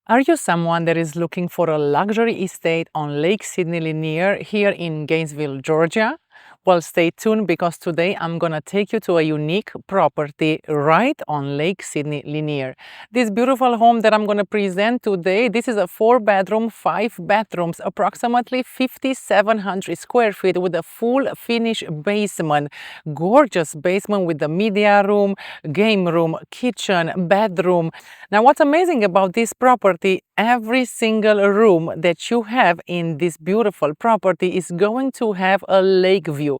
Are you someone that is looking for a luxury estate on Lake Sidney Lanier here in Gainesville, Georgia? Well, stay tuned because today I'm gonna take you to a unique property right on Lake Sidney Lanier. This beautiful home that I'm gonna present today, this is a 4-bedroom, 5 bathrooms, approximately 5,700 square feet with a full finished basement. Gorgeous basement with the media room, game room, kitchen, bedroom. Now, what's amazing about this property, every single room that you have in this beautiful property is going to have a lake view.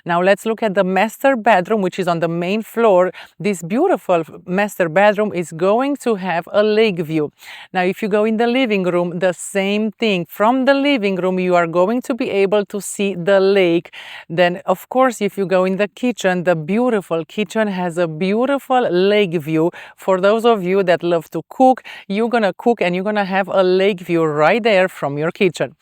Now, let's look at the master bedroom, which is on the main floor. This beautiful master bedroom is going to have a lake view. Now, if you go in the living room, the same thing. From the living room, you are going to be able to see the lake. Then, of course, if you go in the kitchen, the beautiful kitchen has a beautiful lake view. For those of you that love to cook, you're gonna cook and you're gonna have a lake view right there from your kitchen.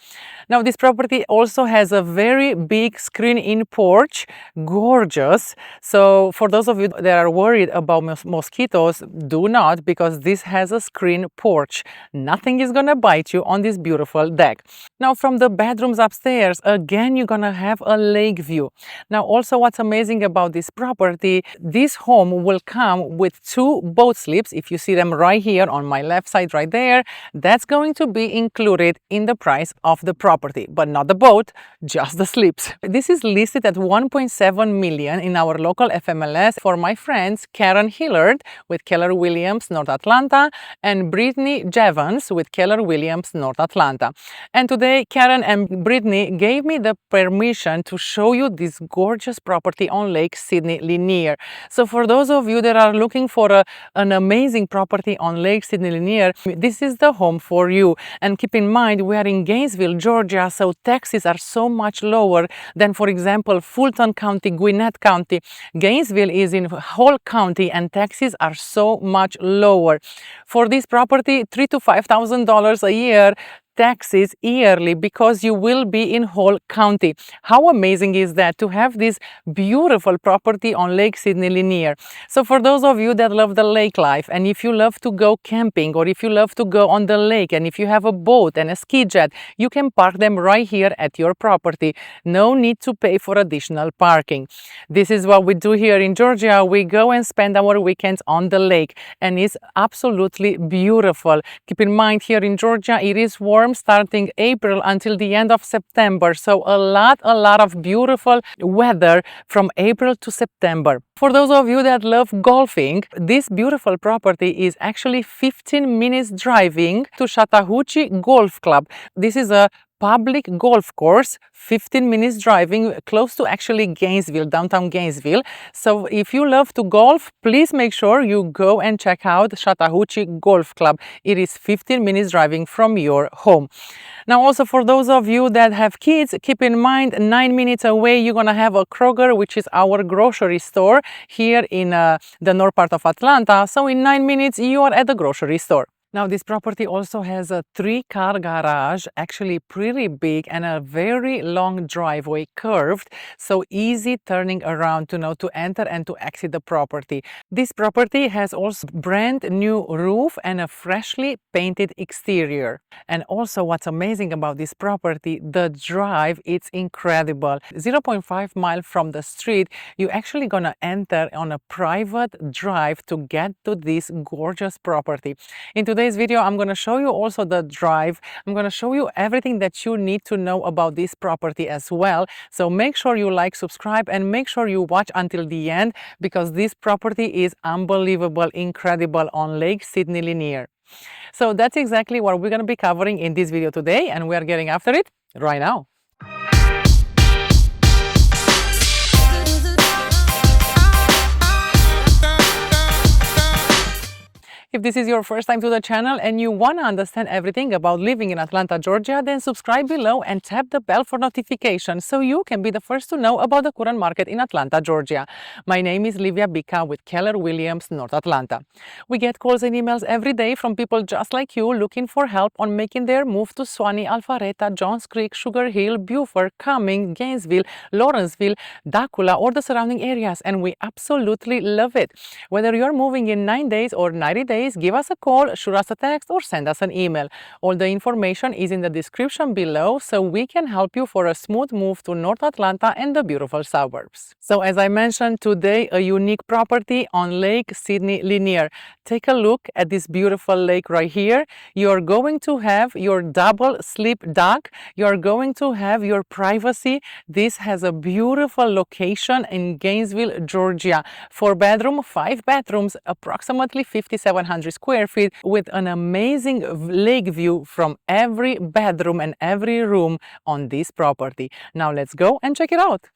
Now, this property also has a very big screen-in porch, gorgeous. So for those of you that are worried about mosquitoes, do not, because this has a screen porch. Nothing is gonna bite you on this beautiful deck. Now, from the bedrooms upstairs, again, you're gonna have a lake view. Now, also what's amazing about this property, this home will come with 2 boat slips. If you see them right here on my left side right there, that's going to be included in the price of the property, but not the boat, just the slips. This is listed at 1.7 million in our local FMLS for my friends Karen Hillard with Keller Williams North Atlanta and Brittany Jevons with Keller Williams North Atlanta. And today Karen and Brittany gave me the permission to show you this gorgeous property on Lake Sidney Lanier. So for those of you that are looking for an amazing property on Lake Sidney Lanier, this is the home for you. And keep in mind, we are in Gainesville, Georgia, so taxes are so much lower than, for example, Fulton County, Gwinnett County. Gainesville is in whole county and taxes are so much lower. For this property, $3,000 to $5,000 a year taxes yearly because you will be in whole county. How amazing is that to have this beautiful property on Lake Sidney Lanier? So for those of you that love the lake life, and if you love to go camping, or if you love to go on the lake, and if you have a boat and a ski jet, you can park them right here at your property. No need to pay for additional parking. This is what we do here in Georgia. We go and spend our weekends on the lake, and it's absolutely beautiful. Keep in mind, here in Georgia, it is warm starting April until the end of September. So a lot of beautiful weather from April to September. For those of you that love golfing, this beautiful property is actually 15 minutes driving to Chattahoochee Golf Club. This is a public golf course, 15 minutes driving, close to actually Gainesville, downtown Gainesville. So if you love to golf, please make sure you go and check out Chattahoochee Golf Club. It is 15 minutes driving from your home. Now, also for those of you that have kids, keep in mind 9 minutes away, you're gonna have a Kroger, which is our grocery store here in the north part of Atlanta. So in 9 minutes, you are at the grocery store. Now, this property also has a 3-car garage, actually pretty big, and a very long driveway, curved, so easy turning around to enter and to exit the property. This property has also brand new roof and a freshly painted exterior. And also what's amazing about this property, the drive, it's incredible. 0.5 mile from the street, you're actually gonna enter on a private drive to get to this gorgeous property. In today's video, I'm going to show you also the drive. I'm going to show you everything that you need to know about this property as well. So make sure you like, subscribe, and make sure you watch until the end because this property is unbelievable, incredible on Lake Sidney Lanier. So that's exactly what we're going to be covering in this video today, and we are getting after it right now. If this is your first time to the channel and you want to understand everything about living in Atlanta, Georgia, then subscribe below and tap the bell for notifications so you can be the first to know about the current market in Atlanta, Georgia. My name is Livia Bika with Keller Williams North Atlanta. We get calls and emails every day from people just like you looking for help on making their move to Suwanee, Alpharetta, Johns Creek, Sugar Hill, Beaufort, Cumming, Gainesville, Lawrenceville, Dacula, or the surrounding areas, and we absolutely love it. Whether you're moving in 9 days or 90 days, days, give us a call, shoot us a text, or send us an email. All the information is in the description below so we can help you for a smooth move to North Atlanta and the beautiful suburbs. So as I mentioned today, a unique property on Lake Sidney Lanier. Take a look at this beautiful lake right here. You're going to have your double slip dock. You're going to have your privacy. This has a beautiful location in Gainesville, Georgia. 4-bedroom, 5 bathrooms, approximately 5,700 square feet with an amazing lake view from every bedroom and every room on this property. Now let's go and check it out.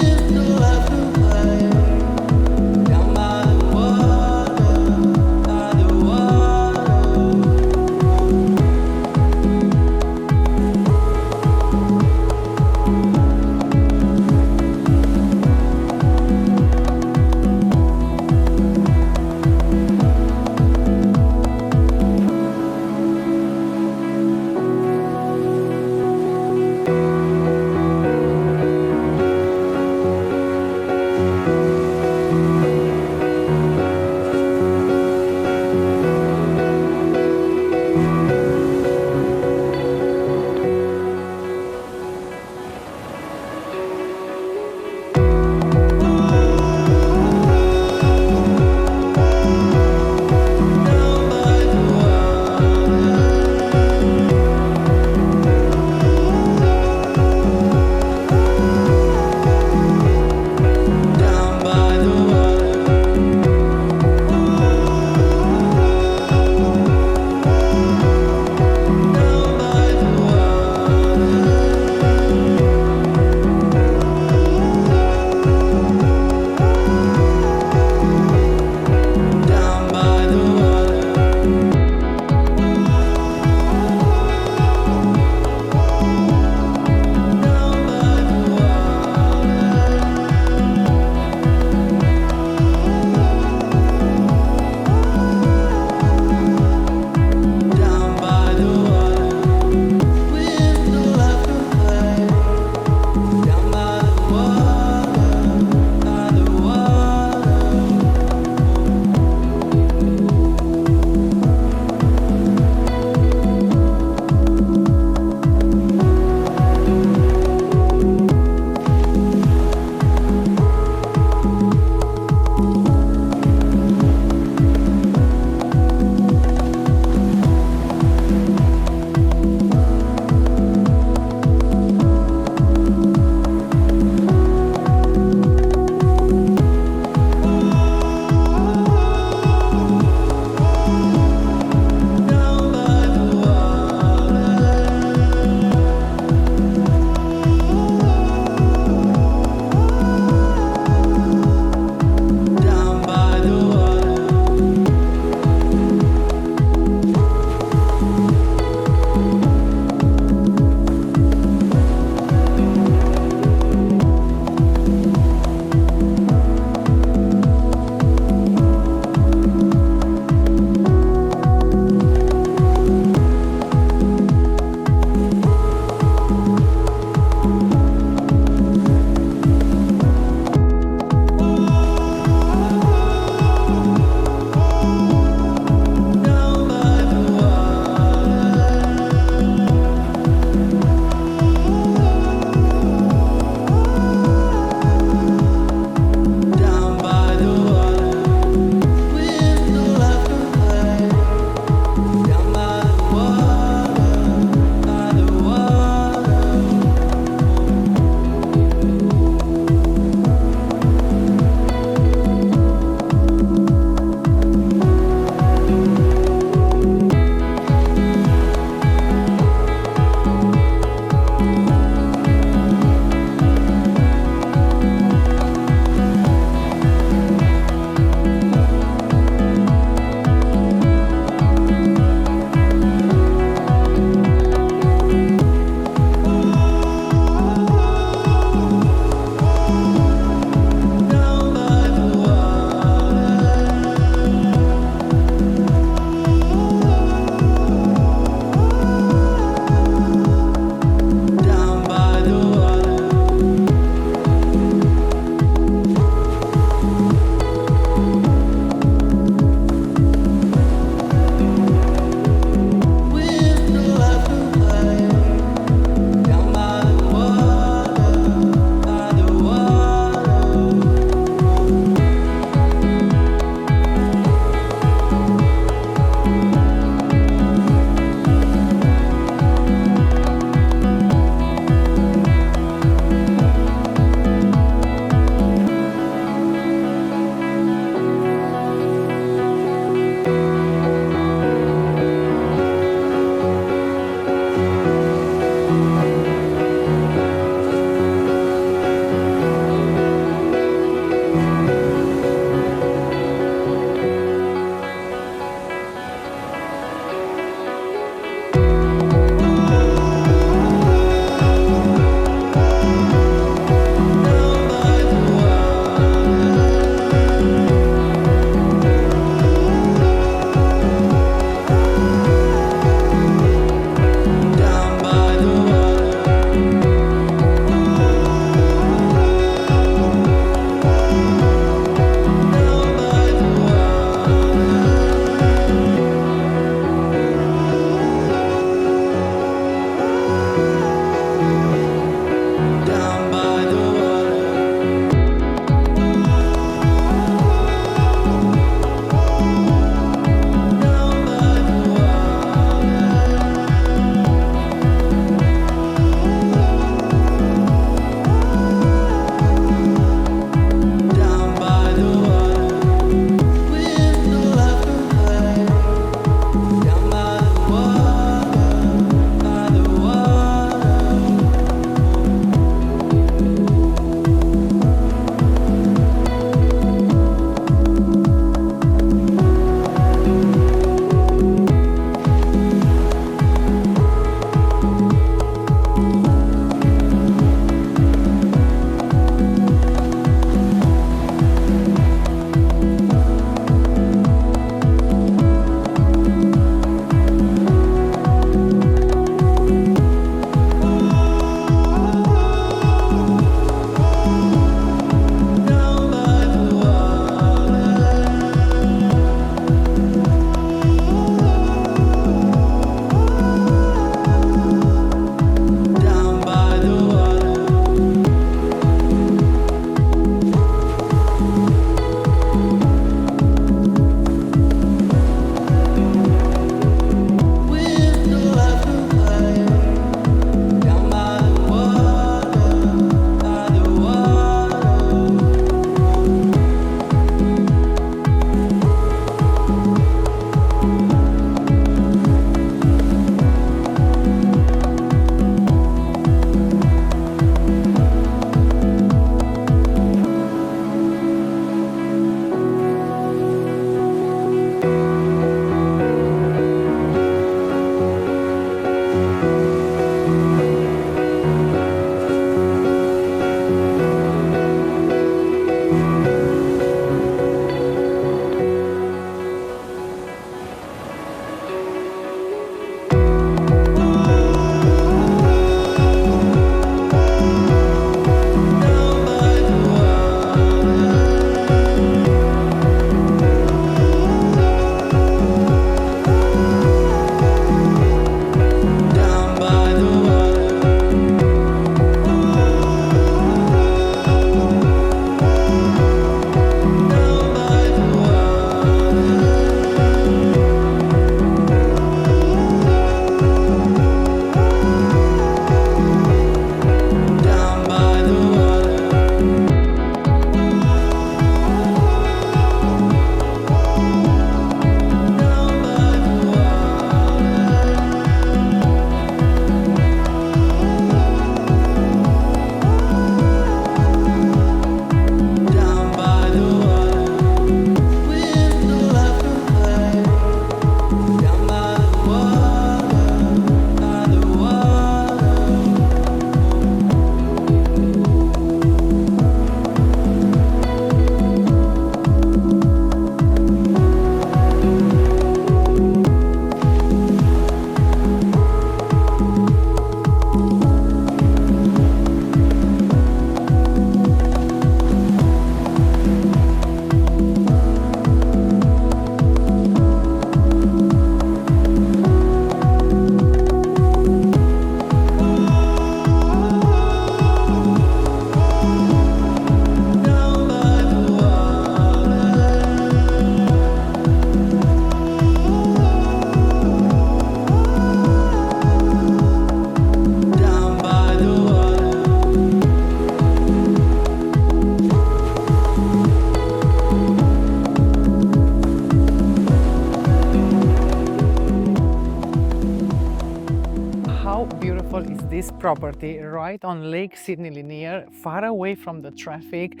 is this property right on Lake Sidney Lanier, far away from the traffic.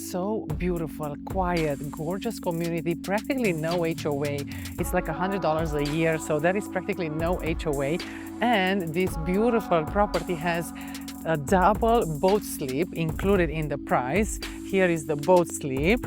So beautiful, quiet, gorgeous community, practically no HOA. It's like $100 a year, so there is practically no HOA. And this beautiful property has a double boat slip included in the price. Here is the boat slip.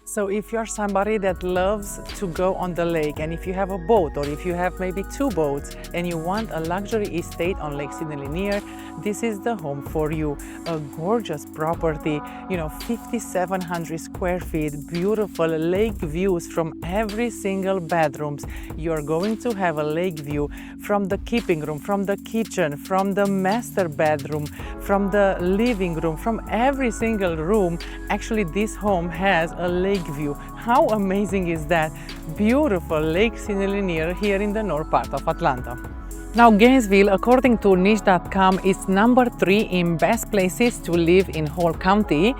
So if you're somebody that loves to go on the lake, and if you have a boat, or if you have maybe two boats and you want a luxury estate on Lake Sidney Lanier, this is the home for you. A gorgeous property, 5,700 square feet, beautiful lake views from every single bedrooms. You're going to have a lake view from the keeping room, from the kitchen, from the master bedroom, from the living room, from every single room. Actually, this home has a lake view. How amazing is that? Beautiful Lake Sidney Lanier here in the north part of Atlanta. Now, Gainesville, according to niche.com, is number 3 in best places to live in whole county.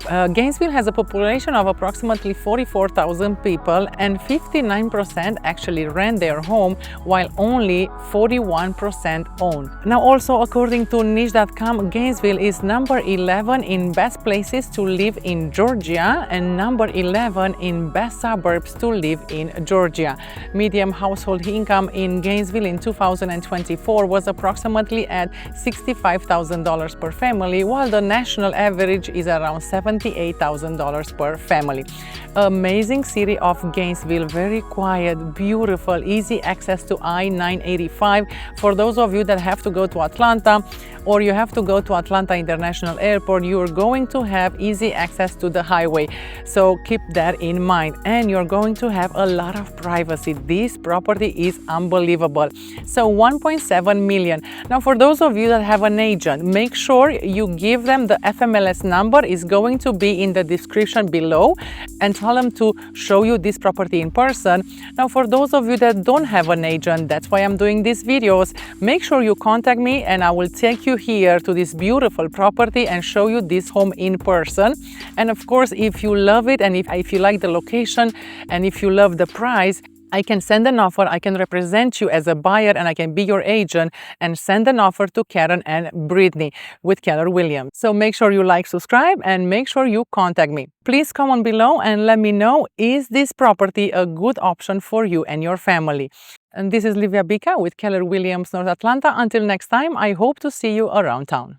Gainesville has a population of approximately 44,000 people, and 59% actually rent their home, while only 41% own. Now, also according to niche.com, Gainesville is number 11 in best places to live in Georgia and number 11 in best suburbs to live in Georgia. Median household income in Gainesville in 2024 was approximately at $65,000 per family, while the national average is around $78,000 per family. Amazing city of Gainesville, very quiet, beautiful, easy access to I-985. For those of you that have to go to Atlanta, or you have to go to Atlanta International Airport, you're going to have easy access to the highway. So keep that in mind. And you're going to have a lot of privacy. This property is unbelievable. So 1.7 million. Now, for those of you that have an agent, make sure you give them the FMLS number. Is going to be in the description below, and tell them to show you this property in person. Now, for those of you that don't have an agent, that's why I'm doing these videos. Make sure you contact me and I will take you here to this beautiful property and show you this home in person. And of course, if you love it and if you like the location and if you love the price, I can send an offer, I can represent you as a buyer, and I can be your agent and send an offer to Karen and Brittany with Keller Williams. So make sure you like, subscribe, and make sure you contact me. Please comment below and let me know, is this property a good option for you and your family? And this is Livia Bica with Keller Williams North Atlanta. Until next time, I hope to see you around town.